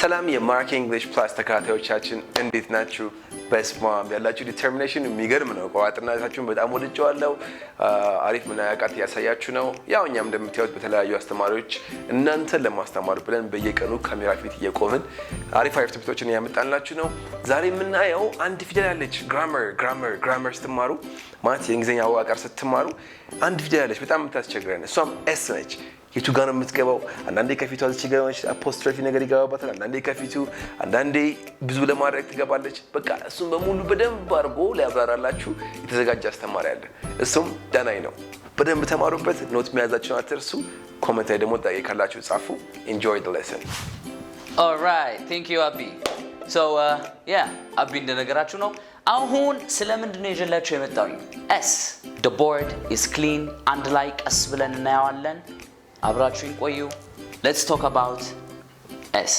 ሰላም የማርክ እንግሊሽ ፕላስ ተከታታዮቻችን እንዴት ናችሁ? በስማም ያላችሁ ዲተርሚኔሽን የሚገርም ነው። ቋጥናታችሁን በጣም ወድጀዋለሁ። አሪፍ ምናያቃት ያሳያችሁ ነው። ያው እኛም እንደምታዩት በተለያዩ አስተማሪዎች እናንተን ለማስተማር ብለን በየቀኑ ካሜራ ፊት እየቆምን አሪፍ ትምህርቶችን ያመጣንላችሁ ነው። ዛሬ የምናየው አንድ ፊደል ያለች ግራመር ስትማሩ ማለት የእንግሊዝኛ አወቃቀር ስትማሩ አንድ ፊደል ያለች በጣም የምታስቸግረን እሷም ኤስ ነች። የቱ ጋር ነው የምትገባው? አንዳንዴ ከፊቱ እዚህ ጋር አፖስትሮፊ ነገር ይገባባታል። አንዳንዴ ከፊቱ፣ አንዳንዴ ብዙ ለማድረግ ትገባለች። በቃ እሱም በሙሉ በደንብ አድርጎ ሊያብራራላችሁ የተዘጋጀ አስተማሪ አለ። እሱም ዳናይ ነው። በደንብ ተማሩበት። ኖት መያዛችሁን አትርሱ። ኮሜንት ላይ ደግሞ ጥያቄ ካላችሁ ጻፉ። enjoy the lesson. all right, thank you አቢ። so አቢ እንደነገራችሁ ነው። አሁን ስለምንድን ነው ይዤላችሁ የመጣሁኝ? s the board is clean አንድ ላይ ቀስ ብለን እናየዋለን። አብራችሁን ቆዩ። let's talk about s.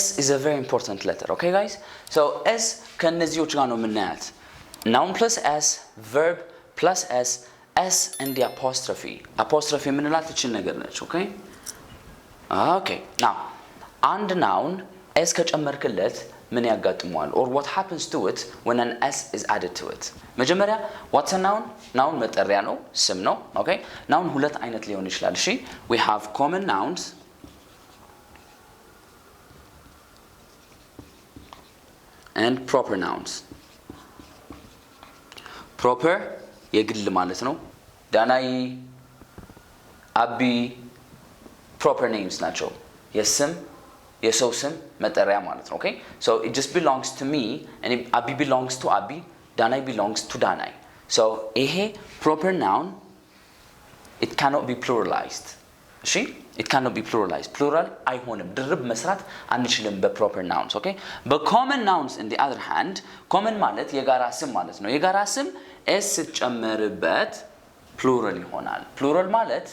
s is a very important letter, okay guys? so s ከነዚህዎች ጋር ነው የምናያት። noun plus s, verb plus s, s and the apostrophe የምንላት እቺን ነገር ነች። okay now አንድ noun s ከጨመርክለት ምን ያጋጥመዋል? or what happens to it when an s is added to it? መጀመሪያ what's a noun? noun መጠሪያ ነው፣ ስም ነው። okay noun ሁለት አይነት ሊሆን ይችላል። እሺ we have common nouns and proper nouns. proper የግል ማለት ነው። ዳናይ፣ አቢ proper names ናቸው። የስም የሰው ስም መጠሪያ ማለት ነው። okay so it just belongs to me and abi belongs to abi, danai belongs to danai. so ይሄ proper noun it cannot be pluralized. እሺ it cannot be pluralized. plural አይሆንም። ድርብ መስራት አንችልም በproper nouns. okay but common nouns in the other hand, common ማለት የጋራ ስም ማለት ነው። የጋራ ስም s ስትጨምርበት plural ይሆናል። plural ማለት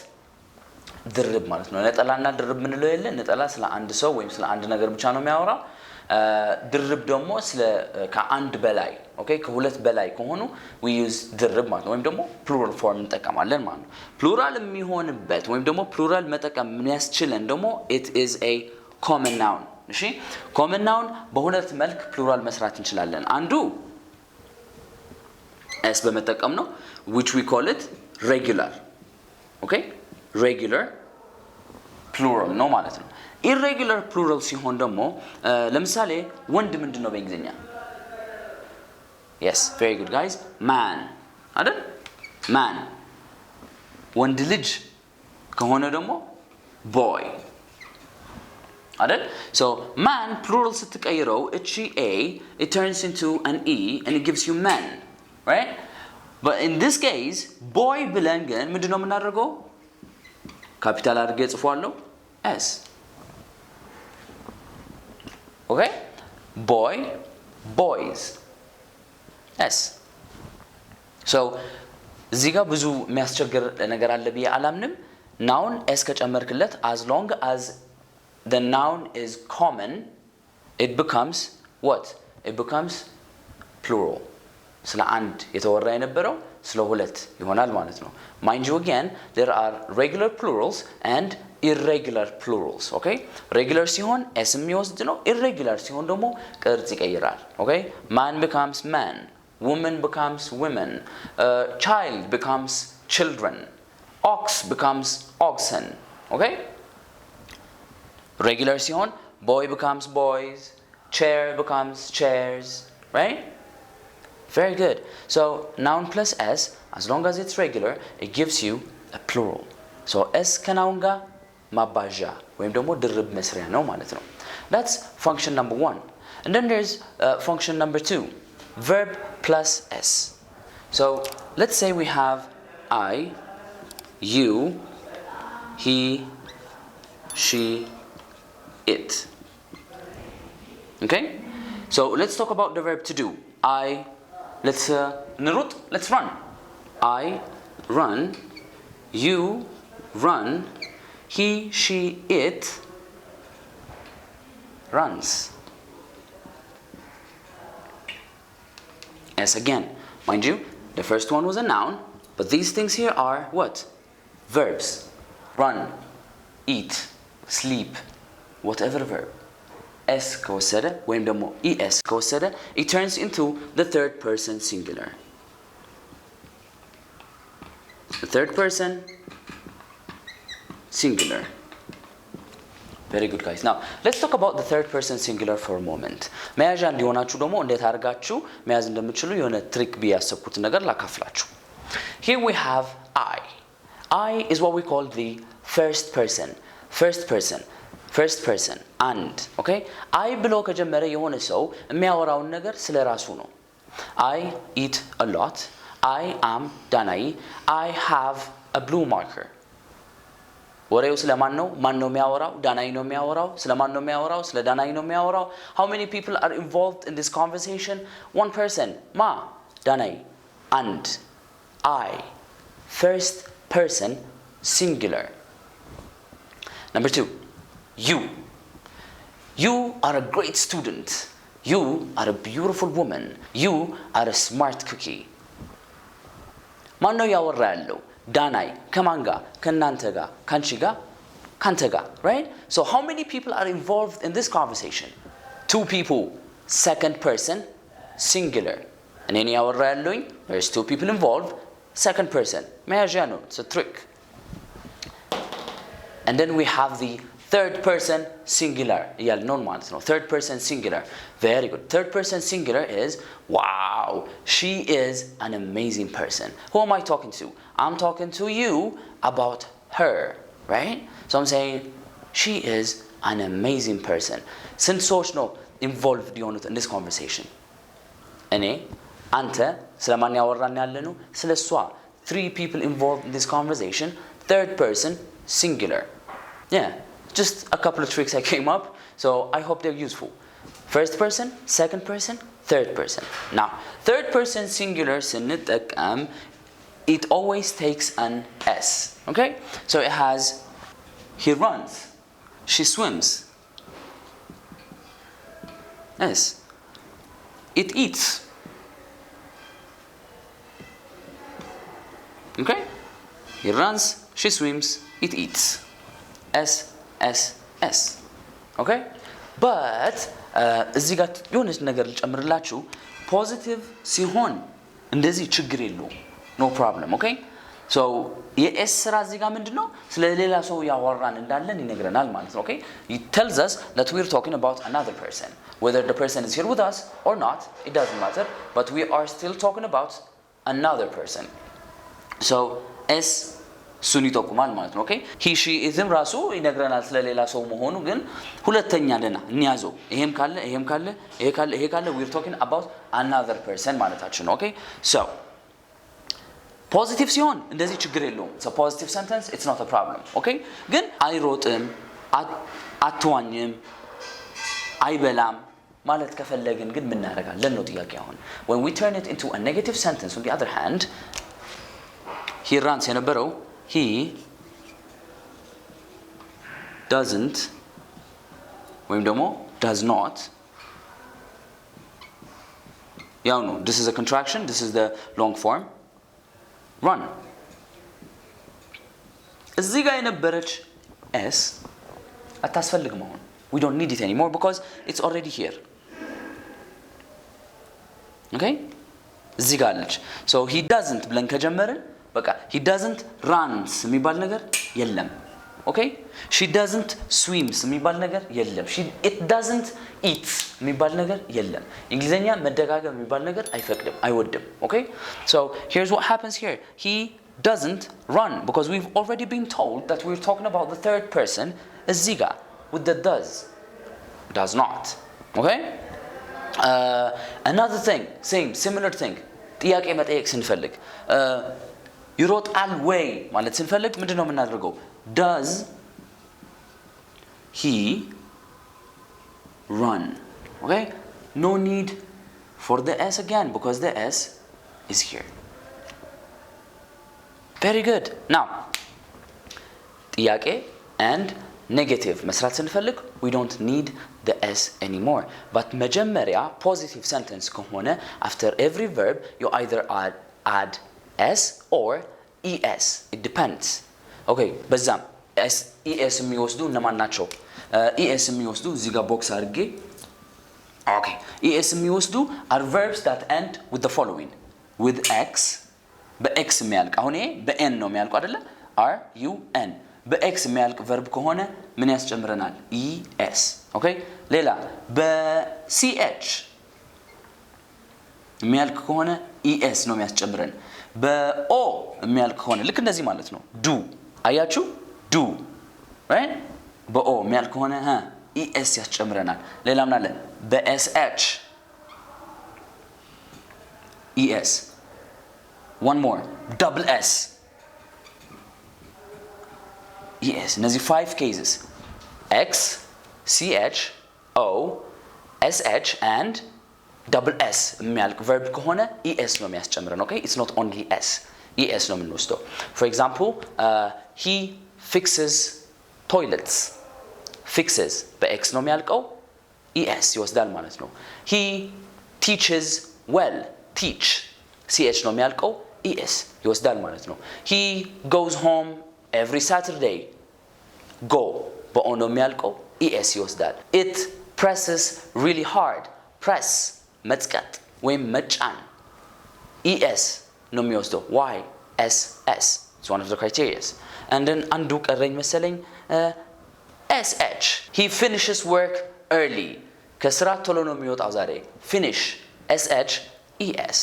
ድርብ ማለት ነው። ነጠላና ድርብ ምን ነው የለ? ነጠላ ስለ አንድ ሰው ወይም ስለ አንድ ነገር ብቻ ነው የሚያወራው። ድርብ ደግሞ ስለ ከአንድ በላይ okay ከሁለት በላይ ከሆኑ we use ድርብ ማለት ነው፣ ወይም ደግሞ plural form እንጠቀማለን ማለት ነው። plural የሚሆንበት ወይም ደግሞ plural መጠቀም የሚያስችለን ደግሞ it is a common noun. እሺ common noun በሁለት መልክ plural መስራት እንችላለን። አንዱ s በመጠቀም ነው, which we call it regular. okay regular plural ነው ማለት ነው። irregular plural ሲሆን ደግሞ ለምሳሌ ወንድ ምንድነው በእንግሊዝኛ? yes very good guys, man አይደል? man ወንድ ልጅ ከሆነ ደግሞ boy አይደል? so man plural ስትቀይረው እቺ a it turns into an e and it gives you men, right? but in this case boy ብለን ግን ምንድነው የምናደርገው? ካፒታል አድርጌ ጽፏለሁ s. okay boy boys s. so እዚህ ጋር ብዙ የሚያስቸግር ነገር አለ ብዬ አላምንም። noun s ከጨመርክለት as long as the noun is common it becomes what? it becomes plural. ስለ አንድ የተወራ የነበረው ስለ ሁለት ይሆናል ማለት ነው። mind you again there are regular plurals and irregular plurals. okay regular ሲሆን s የሚወስድ ነው። irregular ሲሆን ደግሞ ቅርጽ ይቀይራል። okay man becomes man, woman becomes women, child becomes children, ox becomes oxen. okay regular ሲሆን boy becomes boys, chair becomes chairs, right? very good. so noun plus s as long as it's regular it gives you a plural. so s ከናውን ጋር ማባዣ ወይም ደግሞ ድርብ መስሪያ ነው ማለት ነው። that's function number 1. and then there's function number 2, verb plus s. so let's say we have I, you, he, she, it. okay so let's talk about the verb to do. I let's نروط, let's run. I run, you run, he, she, it runs. S again. Mind you, the first one was a noun, but these things here are what? Verbs. Run, eat, sleep, whatever verb. s ከወሰደ ወይም ደግሞ es ከወሰደ it turns into the third person singular. The third person singular. Very good guys. Now let's talk about the third person singular for a moment. መያዣ እንዲሆናችሁ ደግሞ እንዴት አድርጋችሁ መያዝ እንደምትችሉ የሆነ ትሪክ ቢያሰብኩት ነገር ላካፍላችሁ. Here we have I is what we call the first person. First person and okay I ብሎ ከጀመረ የሆነ ሰው የሚያወራውን ነገር ስለ ራሱ ነው. I eat a lot. I am ዳናይ. I have a blue marker. ወሬው ስለማን ነው? ማን ነው የሚያወራው? ዳናይ ነው የሚያወራው። ስለማን ነው የሚያወራው? ስለ ዳናይ ነው የሚያወራው. How many people are involved in this conversation? One person. ማ? ዳናይ. And I. First person singular. Number 2. You are a great student. You are a beautiful woman. You are a smart cookie. ማን ነው ያወራ ያለው? ዳናይ ከማን ጋር? ከናንተ ጋር፣ ካንቺ ጋር፣ ካንተ ጋር, right? So how many people are involved in this conversation? 2 people. Second person singular. እኔ ያወራ ያለውኝ, there's 2 people involved. Second person. መያዣ ነው. It's a trick. And then we have the third person singular. ያልነው ማለት ነው. Third person singular. Very good. Third person singular is wow, she is an amazing person. Who am I talking to? I'm talking to you about her, right? So I'm saying she is an amazing person. ስንት ሰዎች ነው involved የሆኑት in this conversation? እኔ አንተ ስለማን ያወራን ያለነው? ስለሷ. 3 people involved in this conversation. Third person singular. Yeah, just a couple of tricks I came up, so I hope they're useful. First person, second person, third person. Now, third person singular ስንጠቀም it always takes an s, okay? So it has he runs, she swims. S. It eats. Okay? He runs, she swims, it eats. S. Okay? But እዚህ ጋር የሆነች ነገር ልጨምርላችሁ. ፖዚቲቭ ሲሆን እንደዚህ ችግር የለውም. No problem, okay? So የኤስ ስራ እዚህ ጋር ምንድነው? ስለ ሌላ ሰው ያወራን እንዳለን ይነግረናል ማለት ነው. Okay? It tells us that we're talking about another person. Whether the person is here with us or not, it doesn't matter, but we are still talking about another person. So S እሱን ይጠቁማል ማለት ነው. ኦኬ ሂ ሺ ኢዝም ራሱ ይነግረናል ስለሌላ ሰው መሆኑ ግን ሁለተኛ ደና እንያዘው. ይሄም ካለ ይሄ ካለ we're talking about another person ማለታችን ነው. ኦኬ so ፖዚቲቭ ሲሆን እንደዚህ ችግር የለውም. it's a positive sentence, it's not a problem. ኦኬ ግን አይሮጥም፣ አትዋኝም፣ አይበላም ማለት ከፈለግን ግን ምን እናደርጋለን ነው ጥያቄ አሁን. when we turn it into a negative sentence on the other hand, he runs የነበረው he doesn't ወይም ደግሞ does not ያው ነው. this is a contraction, this is the long form. run. እዚህ ጋር የነበረች s አታስፈልግም አሁን. we don't need it anymore because it's already here. okay እዚህ ጋር አለች. so he doesn't ብለን ከጀመርን በቃ he doesn't runs የሚባል ነገር የለም. okay she doesn't swims የሚባል ነገር የለም. it doesn't eats የሚባል ነገር የለም. እንግሊዘኛ መደጋገም የሚባል ነገር አይፈቅድም, አይወድም. okay so here's what happens here. he doesn't run because we've already been told that we're talking about the third person እዚህ ጋር with the does not. okay another thing, similar thing, ጥያቄ መጠየቅ ስንፈልግ ይሮጣል ወይ ማለት ስንፈልግ ምንድነው የምናደርገው? does he run? okay no need for the s again because the s is here. very good. now ጥያቄ and negative መስራት ስንፈልግ we don't need the s anymore. but መጀመሪያ positive sentence ከሆነ after every verb you either add s or es, it depends. okay በዛም es የሚወስዱ እነማን ናቸው? es የሚወስዱ እዚህ ጋር ቦክስ አድርጌ okay es የሚወስዱ are verbs that end with the following with x በx የሚያልቅ አሁን ይሄ በn ነው የሚያልቀው አይደለ r u n በx የሚያልቅ verb ከሆነ ምን ያስጨምረናል es okay ሌላ በch የሚያልቅ ከሆነ es ነው የሚያስጨምረን በo የሚያልቅ ከሆነ ልክ እንደዚህ ማለት ነው do አያችሁ do right በo የሚያልቅ ከሆነ es ያስጨምረናል ሌላ ምን አለ በsh es one more double s es እነዚህ 5 cases x ch o sh and double s የሚያልቅ verb ከሆነ es ነው የሚያስጨምረን okay it's not only s es ነው የምንወስደው for example he fixes toilets fixes በx ነው የሚያልቀው es ይወስዳል ማለት ነው he teaches well teach ch ነው የሚያልቀው es ይወስዳል ማለት ነው he goes home every saturday go በo ነው የሚያልቀው es ይወስዳል it presses really hard press መጥቀጥ ወይም መጫን es ነው የሚወስደው why ss it's one of the criteria and then አንዱ ቀረኝ መሰለኝ sh he finishes work early ከስራ ቶሎ ነው የሚወጣው ዛሬ finish sh es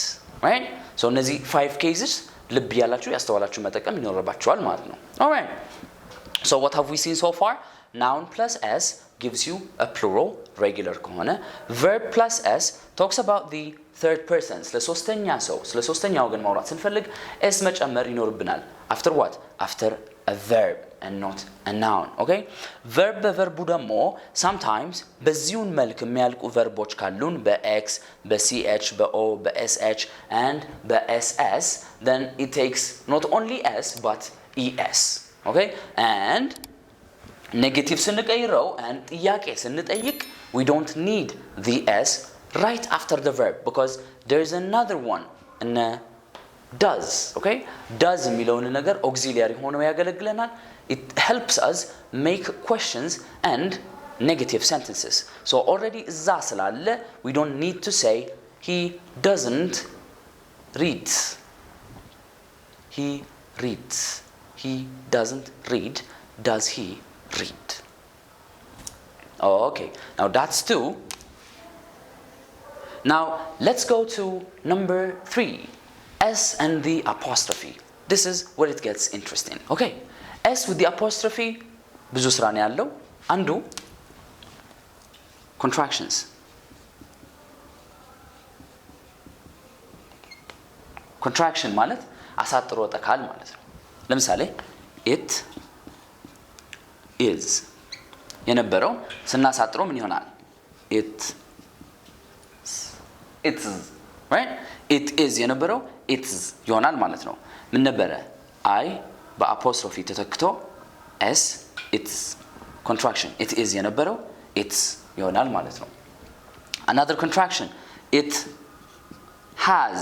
right so እነዚህ 5 cases ልብ ያላችሁ ያስተዋላችሁ መጠቀም ይኖርባችኋል ማለት ነው all right so what have we seen so far noun plus s gives you a plural regular ከሆነ verb plus s talks about the third person ስለሶስተኛ ሰው ስለሶስተኛ ወገን ማውራት ስንፈልግ s መጨመር ይኖርብናል after what after a verb and not a noun okay verb በverb ደግሞ sometimes በዚሁን መልክ የሚያልቁ verboች ካሉን በx በch በo በsh and በss then it takes not only s but es okay and negative ስንቀይረው and ጥያቄ ስንጠይቅ we don't need the s right after the verb because there is another one and does okay does የሚለውን ነገር auxiliary ሆኖ ያገለግለናል it helps us make questions and negative sentences so already እዛ ስላለ we don't need to say he doesn't read he reads he doesn't read does he read okay now that's 2 now let's go to number 3 s and the apostrophe this is where it gets interesting okay s with the apostrophe ብዙ ስራ ነው ያለው አንዱ contractions contraction ማለት አሳጥሮ ጠቃል ማለት ነው ለምሳሌ it is የነበረው ስናሳጥሮ ምን ይሆናል it's right it is የነበረው it's ይሆናል ማለት ነው ምን ነበረ I በአፖስትሮፊ ተተክቶ s it's contraction it is የነበረው it's ይሆናል ማለት ነው another contraction it has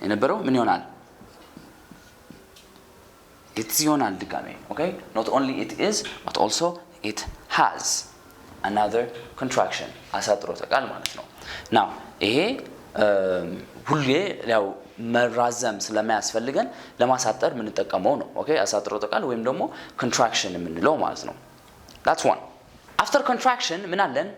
የነበረው ምን ይሆናል it's ይሆናል ድጋሜ okay not only it is but also it has another contraction አሳጥሮ ተቃል ማለት ነው now ይሄ ሁሌ ያው መራዘም ስለማያስፈልገን ለማሳጠር ምን ተጠቀመው ነው okay አሳጥሮ ተቃል ወይም ደግሞ contraction የምንለው ማለት ነው that's one after contraction ምን አለን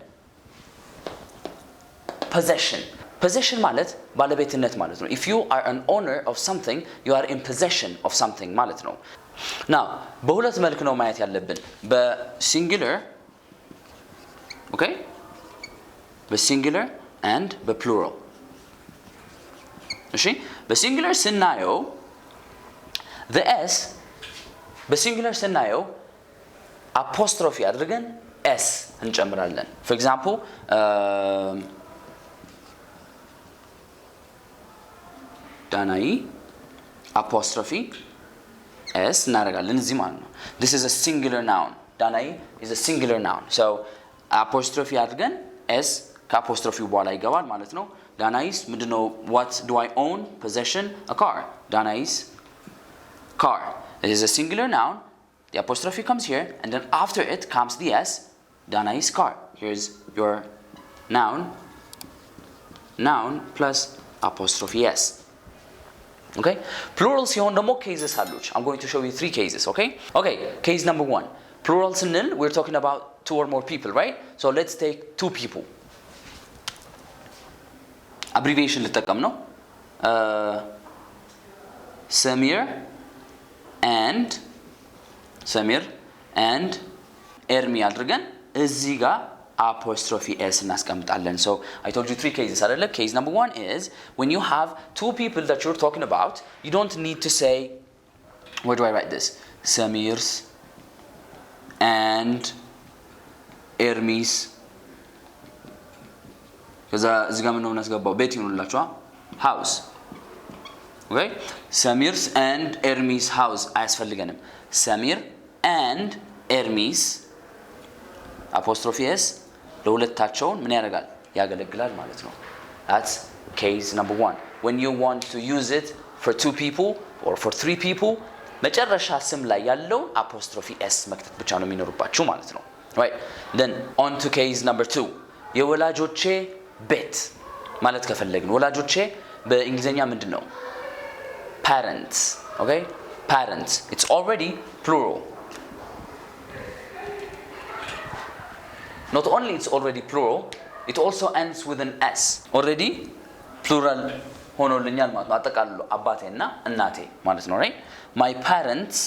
possession ማለት ባለቤትነት ማለት ነው if you are an owner of something you are in possession of something ማለት ነው now በሁለት መልክ ነው ማየት ያለብን በሲንጉላር okay በሲንጉላር and በፕሉራል እሺ በሲንጉላር ስናየው the s በሲንጉላር ስናየው apostrophe አድርገን s እንጨምራለን for example ዳናይ apostrophe s እናደርጋለን እዚህ ማለት ነው this is a singular noun ዳናይ is a singular noun so apostrophe አድርገን s ከapostrophe በኋላ ይገባል ማለት ነው ዳናይስ ምንድነው what do I own possession a car ዳናይስ car it is a singular noun the apostrophe comes here and then after it comes the s ዳናይስ car. Here's your noun plus apostrophe s. Okay? Plural ሲሆን ደግሞ cases አሉች. I'm going to show you 3 cases, okay? Okay, case number 1. Plural ስንል we're talking about 2 or more people, right? So let's take 2 people. Abbreviation ልጠቀም ነው. Samir and ኤርሚ አድርገን እዚህ ጋር apostrophe s እናስቀምጣለን. So I told you 3 cases አይደለ? Case number 1 is when you have 2 people that you're talking about, you don't need to say, where do I write this? Samir's and ኤርሚስ ከዛ እዚህ ጋር ምነው እናስገባው? ቤት ይኑላችኋ house. Okay? Samir's and ኤርሚስ house አያስፈልገንም. Samir and ኤርሚስ apostrophe s ለሁለታቸውን ምን ያደርጋል? ያገለግላል ማለት ነው. That's case number 1. When you want to use it for 2 people or for 3 people, መጨረሻ ስም ላይ ያለው apostrophe s መክተት ብቻ ነው የሚኖርባችሁ ማለት ነው. Right? Then on to case number 2. የወላጆቼ ቤት ማለት ከፈለግን ወላጆቼ በእንግሊዘኛ ምንድን ነው? Parents. Okay? Parents. It's already plural. Not only it's already plural, it also ends with an s. Already plural ሆኖልኛል ማለት ነው። አጠቃልሎ አባቴና እናቴ ማለት ነው. Right? My parents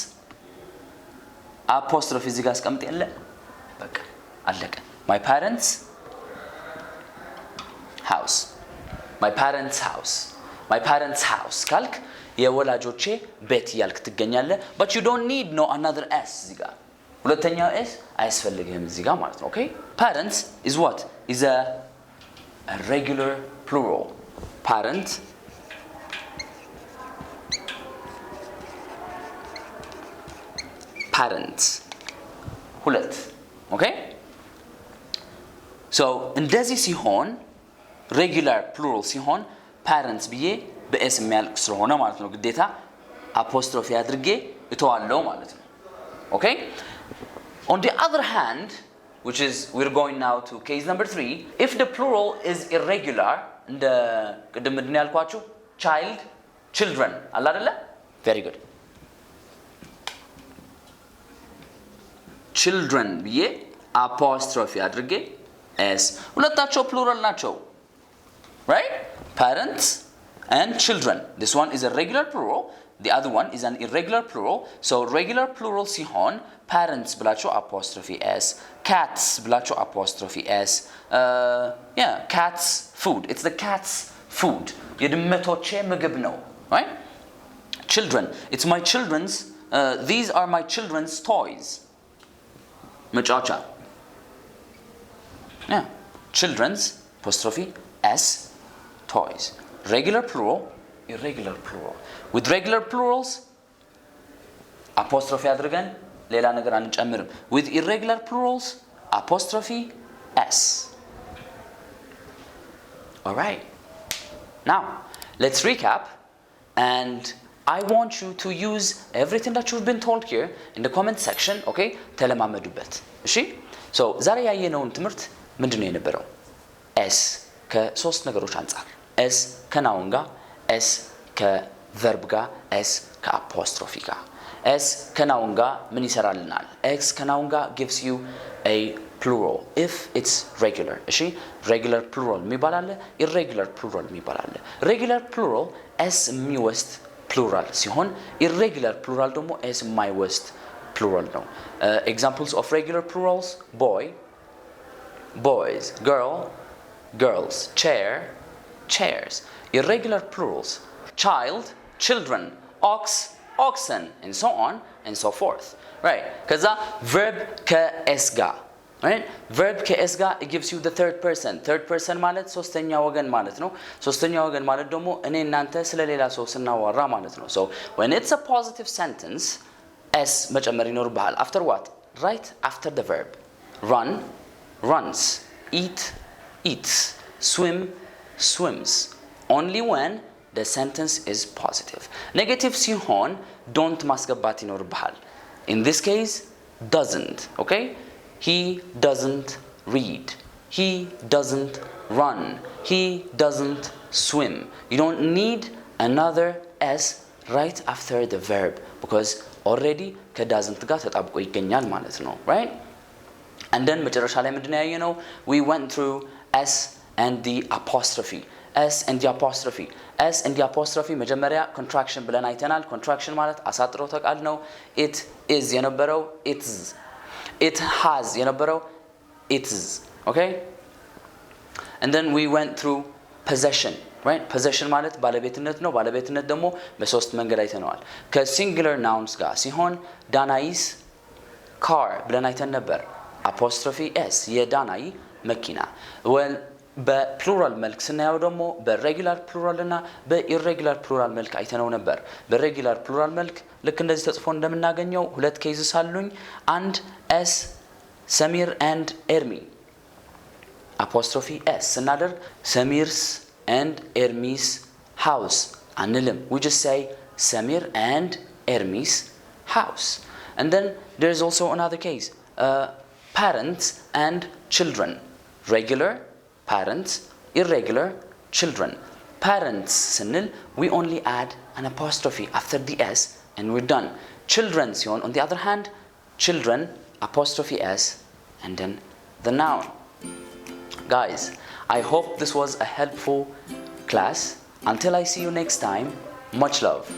apostrophe እዚህ ጋር አስቀምጥ የለ በቃ አለቀ. My parents house. My parents house. My parents house ካልክ የወላጆቼ ቤት ያልክ ትገኛለህ. But you don't need no another s እዚህ ጋር ሁለተኛው s አያስፈልግህም እዚህ ጋር ማለት ነው. Okay? Parents is what? Is a regular plural. Parent parents ሁለት. Okay? So እንደዚህ ሲሆን regular plural ሲሆን parents ብዬ በs የሚያልቅ ስለሆነ ማለት ነው ግዴታ apostrophe አድርጌ እተዋለሁ ማለት ነው. Okay? On the other hand, which is we're going now to case number 3, if the plural is irregular, እንደ ቅድም ምንድን ያልኳችሁ child, children አለ አይደለ? Very good. Children ብዬ apostrophe አድርጌ s ሁለታቸው plural ናቸው. Right? Parents and children. This one is a regular plural. The other one is an irregular plural. So regular plural ሲሆን parents ብላችሁ apostrophe s, cats ብላችሁ apostrophe s. Yeah, cats food. It's the cat's food. የድመቶቼ ምግብ ነው. Right? Children. It's my children's. These are my children's toys. መጫወቻ. Yeah. Children's apostrophe s toys. Regular plural, irregular plural. With regular plurals apostrophe አድርገን ሌላ ነገር አንጨምርም. With irregular plurals apostrophe s. All right. Now, let's recap and I want you to use everything that you've been told here in the comment section, okay? ተለማመዱበት. እሺ? So ዛሬ ያየነውን ትምህርት ምንድነው የነበረው? s ከሶስት ነገሮች አንፃር s ከናውን ጋር s ከቨርብ ጋር s ከአፖስትሮፊ ጋር s ከናውን ጋር ምን ይሰራልናል? x ከናውን ጋር gives you a plural if it's regular. እሺ regular plural የሚባል አለ irregular plural የሚባል አለ. regular plural s የሚወስድ plural ሲሆን irregular plural ደግሞ s የማይወስድ plural ነው. Examples of regular plurals: boy, boys, girl, girls, chair, chairs. Irregular plurals: child, children, ox, oxen, and so on and so forth. Right? ከዛ verb ከs ጋር right? verb ከs ጋር it gives you the third person. third person ማለት ሶስተኛ ወገን ማለት ነው. ሶስተኛ ወገን ማለት ደግሞ እኔ እናንተ ስለሌላ ሰው ስናወራ ማለት ነው. So when it's a positive sentence s መጨመር ይኖርብሃል. After what? Right after the verb. Run, runs. Eat, eats. Swim, swims. Only when the sentence is positive. Negative ሲሆን don't ማስገባት ይኖርብሃል. In this case doesn't. Okay? He doesn't read. He doesn't run. He doesn't swim. You don't need another s right after the verb because already ከdoesn't ጋር ተጣብቆ ይገኛል ማለት ነው right and then መጨረሻ ላይ ምንድነው ያየነው we went through s and the apostrophe s and the apostrophe s and the apostrophe መጀመሪያ contraction ብለን አይተናል contraction ማለት አሳጥሮተ ቃል ነው it is የነበረው it's it has የነበረው it's okay and then we went through possession right possession ማለት ባለቤትነት ነው ባለቤትነት ደግሞ በሶስት መንገድ አይተናል ከሲንጉላር ናውንስ ጋር ሲሆን ዳናይስ car ብለን አይተን ነበር apostrophe s የዳናይ መኪና well በፕሉራል መልክ ስናየው ደግሞ በሬጉላር ፕሉራል እና በኢሬጉላር ፕሉራል መልክ አይተነው ነበር በሬጉላር ፕሉራል መልክ ልክ እንደዚህ ተጽፎ እንደምናገኘው ሁለት ኬዝስ አሉኝ አንድ s ሰሚር and ኤርሚ apostrophe s ስናደርግ ሰሚርስ and Ermi's house አንልም we just say Samir and Ermi's house and then there's also another case parents and children regular parents irregular children parents ስንል we only add an apostrophe after the s and we're done children ሲሆን on the other hand children apostrophe s and then the noun guys I hope this was a helpful class. Until I see you next time, much love.